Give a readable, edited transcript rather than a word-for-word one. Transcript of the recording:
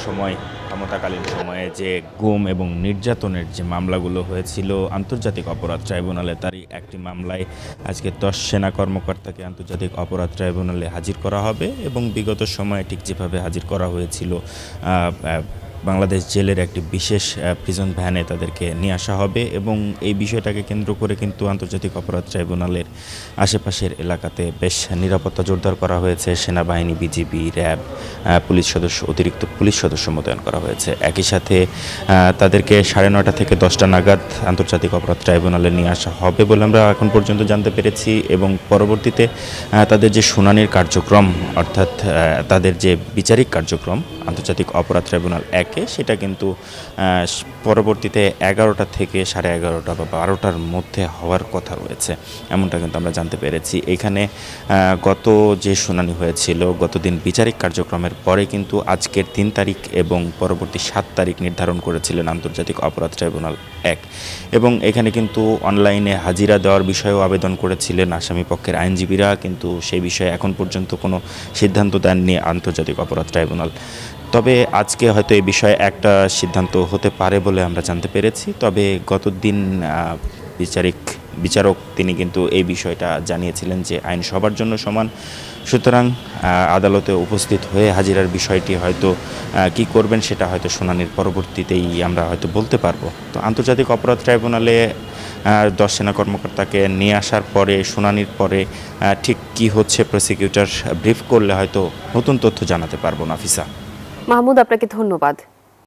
সময় ক্ষমতাকালীন সময়ে যে গুম এবং নির্যাতনের যে মামলাগুলো হয়েছিল আন্তর্জাতিক অপরাধ ট্রাইব্যুনালে, তারই একটি মামলায় আজকে 10 সেনা কর্মকর্তাকে আন্তর্জাতিক অপরাধ ট্রাইব্যুনালে হাজির করা হবে এবং বিগত সময়ে ঠিক যেভাবে হাজির করা হয়েছিল বাংলাদেশ জেলের একটি বিশেষ প্রিজন ভ্যানে তাদেরকে নিয়ে আসা হবে এবং এই বিষয়টাকে কেন্দ্র করে কিন্তু আন্তর্জাতিক অপরাধ ট্রাইব্যুনালের আশেপাশের এলাকাতে বেশ নিরাপত্তা জোরদার করা হয়েছে। সেনাবাহিনী, বিজিবি, র্যাব, পুলিশ সদস্য, অতিরিক্ত পুলিশ সদস্য মোতায়েন করা হয়েছে। একই সাথে তাদেরকে 9:30 থেকে 10টা নাগাদ আন্তর্জাতিক অপরাধ ট্রাইব্যুনালে নিয়ে আসা হবে বলে আমরা এখন পর্যন্ত জানতে পেরেছি এবং পরবর্তীতে তাদের যে শুনানির কার্যক্রম, অর্থাৎ তাদের যে বিচারিক কার্যক্রম আন্তর্জাতিক অপরাধ ট্রাইব্যুনাল 1-এ, সেটা কিন্তু পরবর্তীতে 11টা থেকে 11:30 বা 12টার মধ্যে হওয়ার কথা রয়েছে, এমনটা কিন্তু আমরা জানতে পেরেছি। এখানে গত যে শুনানি হয়েছিল, গতদিন বিচারিক কার্যক্রমের পরে কিন্তু আজকের 3 তারিখ এবং পরবর্তী 7 তারিখ নির্ধারণ করেছিলেন আন্তর্জাতিক অপরাধ ট্রাইব্যুনাল 1 এবং এখানে কিন্তু অনলাইনে হাজিরা দেওয়ার বিষয়েও আবেদন করেছিলেন আসামি পক্ষের আইনজীবীরা, কিন্তু সেই বিষয়ে এখন পর্যন্ত কোনো সিদ্ধান্ত দেননি আন্তর্জাতিক অপরাধ ট্রাইব্যুনাল। তবে আজকে হয়তো এই বিষয়ে একটা সিদ্ধান্ত হতে পারে বলে আমরা জানতে পেরেছি। তবে গতদিন বিচারক তিনি কিন্তু এই বিষয়টা জানিয়েছিলেন যে আইন সবার জন্য সমান, সুতরাং আদালতে উপস্থিত হয়ে হাজিরার বিষয়টি হয়তো কি করবেন সেটা হয়তো শুনানির পরবর্তীতেই আমরা হয়তো বলতে পারবো। তো আন্তর্জাতিক অপরাধ ট্রাইব্যুনালে 10 সেনা কর্মকর্তাকে নিয়ে আসার পরে শুনানির পরে ঠিক কি হচ্ছে প্রসিকিউটর ব্রিফ করলে হয়তো নতুন তথ্য জানাতে পারবো। নাফিসা। মাহমুদ, আপনাকে ধন্যবাদ।